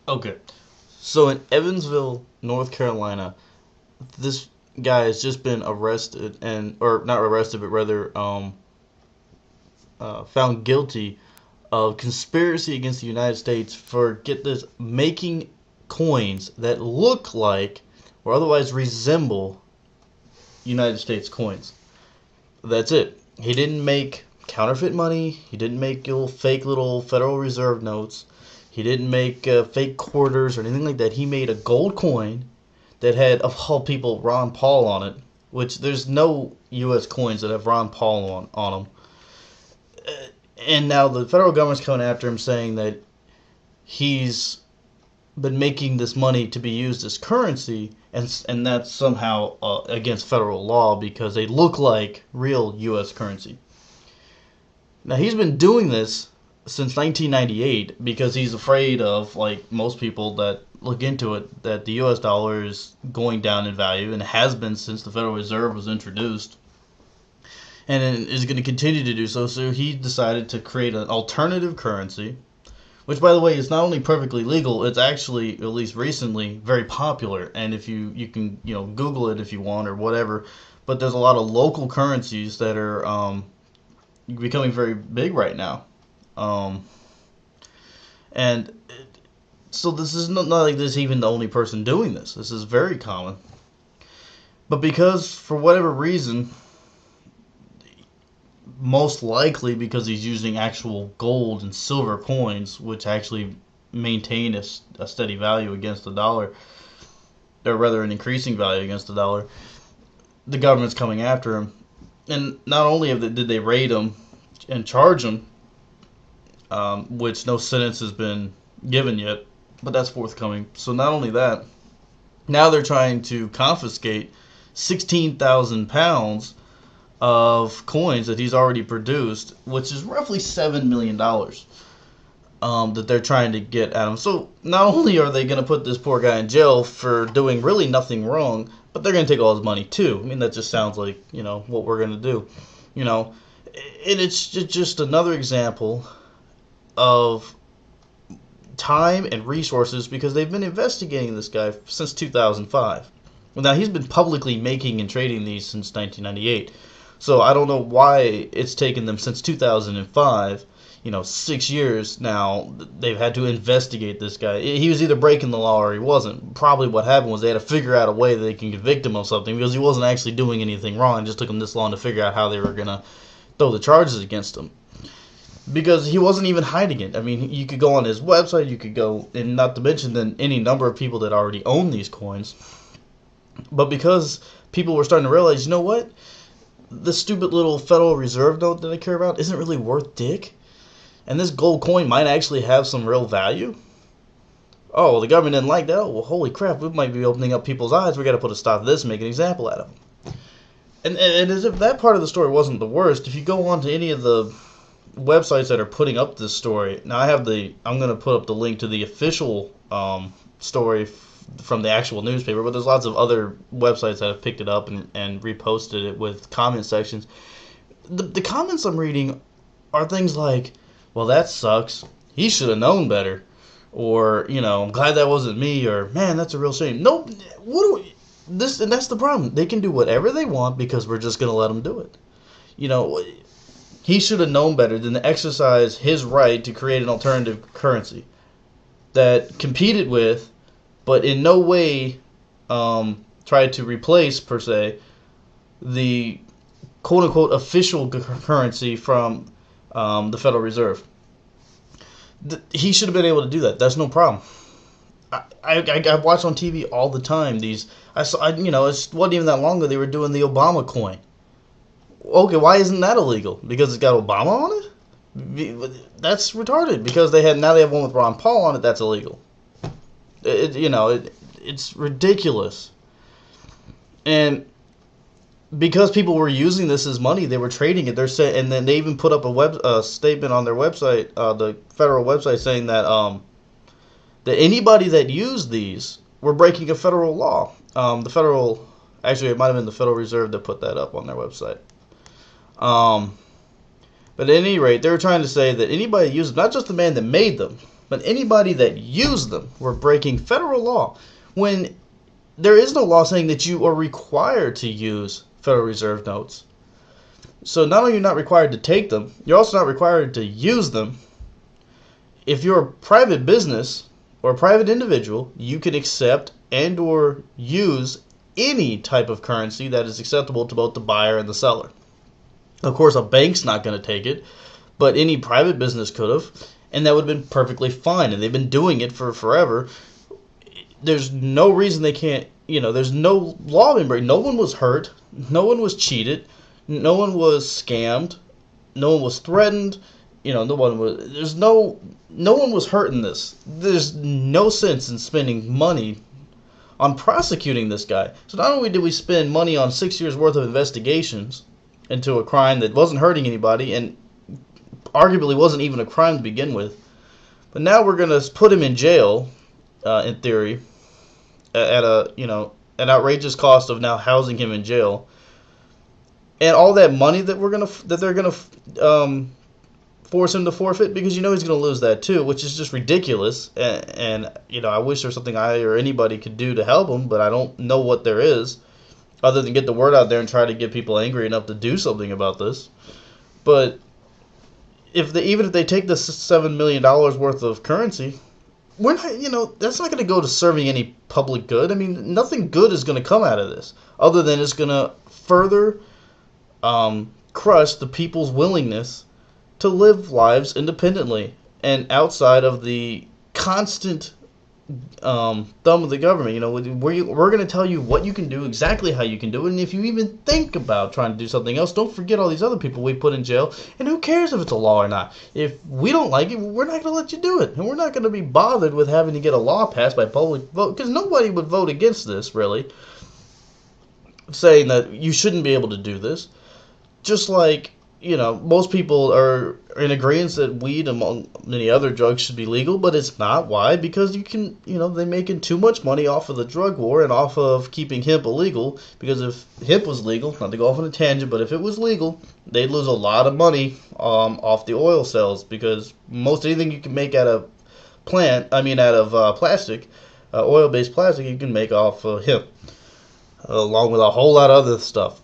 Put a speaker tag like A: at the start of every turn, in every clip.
A: Okay. So in Evansville, North Carolina, this guy has just been arrested or not arrested, but rather found guilty of conspiracy against the United States for, get this, making coins that look like or otherwise resemble United States coins. That's it. He didn't make counterfeit money. He didn't make fake little Federal Reserve notes. He didn't make fake quarters or anything like that. He made a gold coin that had, of all people, Ron Paul on it, which there's no U.S. coins that have Ron Paul on them. And now the federal government's coming after him saying that he's been making this money to be used as currency, and that's somehow against federal law because they look like real U.S. currency. Now he's been doing this since 1998 because he's afraid of, like most people that look into it, that the U.S. dollar is going down in value and has been since the Federal Reserve was introduced, and is going to continue to do so. So he decided to create an alternative currency, which, by the way, is not only perfectly legal, it's actually, at least recently, very popular. And if you can Google it if you want or whatever, but there's a lot of local currencies that are becoming very big right now. Um, and so this is not like this is even the only person doing this. This is very common. But because, for whatever reason, most likely because he's using actual gold and silver coins, which actually maintain a steady value against the dollar, or rather an increasing value against the dollar, the government's coming after him. And not only did they raid him and charge him, which no sentence has been given yet, but that's forthcoming. So not only that, now they're trying to confiscate 16,000 pounds of coins that he's already produced, which is roughly $7 million that they're trying to get at him. So not only are they going to put this poor guy in jail for doing really nothing wrong, but they're going to take all his money too. I mean, that just sounds like, what we're going to do. And it's just another example of time and resources because they've been investigating this guy since 2005. Well, now he's been publicly making and trading these since 1998. So I don't know why it's taken them since 2005, 6 years now. They've had to investigate this guy. He was either breaking the law or he wasn't. Probably what happened was they had to figure out a way that they can convict him of something because he wasn't actually doing anything wrong. It just took them this long to figure out how they were going to throw the charges against him. Because he wasn't even hiding it. I mean, you could go on his website, you could go, and not to mention then any number of people that already own these coins. But because people were starting to realize, you know what? The stupid little Federal Reserve note that I care about isn't really worth dick. And this gold coin might actually have some real value. Oh, well, the government didn't like that. Oh, well, holy crap, we might be opening up people's eyes. We got to put a stop to this and make an example out of them. And as if that part of the story wasn't the worst, if you go on to any of the websites that are putting up this story, now I'm going to put up the link to the official story from the actual newspaper, but there's lots of other websites that have picked it up and reposted it with comment sections. The comments I'm reading are things like, well, that sucks. He should have known better. Or, I'm glad that wasn't me. Or, man, that's a real shame. No, and that's the problem. They can do whatever they want because we're just going to let them do it. He should have known better than to exercise his right to create an alternative currency that competed with, but in no way tried to replace, per se, the quote-unquote official currency from the Federal Reserve. He should have been able to do that. That's no problem. I watch on TV all the time it wasn't even that long ago they were doing the Obama coin. Okay, why isn't that illegal? Because it's got Obama on it? That's retarded. Because they have one with Ron Paul on it. That's illegal. It's ridiculous. And because people were using this as money, they were trading it. And then they even put up a statement on their website, the federal website, saying that that anybody that used these were breaking a federal law. Actually, it might have been the Federal Reserve that put that up on their website. But at any rate, they were trying to say that anybody that used them, not just the man that made them, But anybody that used them were breaking federal law when there is no law saying that you are required to use Federal Reserve notes. So not only are you not required to take them, you're also not required to use them. If you're a private business or a private individual, you can accept and or use any type of currency that is acceptable to both the buyer and the seller. Of course, a bank's not going to take it, but any private business could have, and that would have been perfectly fine, and they've been doing it for forever. There's no reason they can't, there's no law being broken. No one was hurt, no one was cheated, no one was scammed, no one was threatened, no one was hurt in this. There's no sense in spending money on prosecuting this guy. So not only did we spend money on 6 years worth of investigations into a crime that wasn't hurting anybody and arguably wasn't even a crime to begin with, but now we're going to put him in jail, in theory, at an outrageous cost of now housing him in jail, and all that money that they're gonna force him to forfeit, because he's going to lose that too, which is just ridiculous. And I wish there was something I or anybody could do to help him, but I don't know what there is, other than get the word out there and try to get people angry enough to do something about this. But even if they take the $7 million worth of currency, we're not, that's not going to go to serving any public good. I mean, nothing good is going to come out of this, other than it's going to further crush the people's willingness to live lives independently and outside of the constant thumb of the government. We're going to tell you what you can do, exactly how you can do it, and if you even think about trying to do something else, don't forget all these other people we put in jail, and who cares if it's a law or not. If we don't like it, we're not going to let you do it, and we're not going to be bothered with having to get a law passed by public vote, because nobody would vote against this, really, saying that you shouldn't be able to do this. Just like, most people are in agreement that weed, among many other drugs, should be legal, but it's not. Why? Because you can, they're making too much money off of the drug war and off of keeping hemp illegal. Because if hemp was legal, not to go off on a tangent, but if it was legal, they'd lose a lot of money off the oil sales, because most anything you can make out of plastic, oil-based plastic, you can make off hemp, along with a whole lot of other stuff,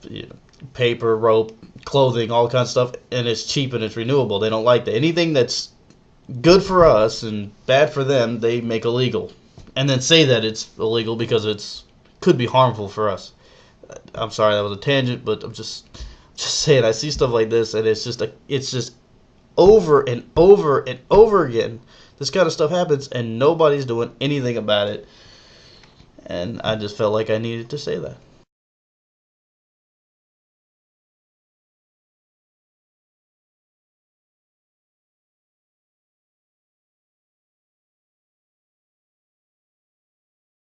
A: paper, rope, clothing, all kinds of stuff, and it's cheap and it's renewable. They don't like that. Anything that's good for us and bad for them, they make illegal, and then say that it's illegal because it's could be harmful for us. I'm sorry, that was a tangent, but I'm just saying, I see stuff like this, and it's just over and over and over again. This kind of stuff happens, and nobody's doing anything about it. And I just felt like I needed to say that.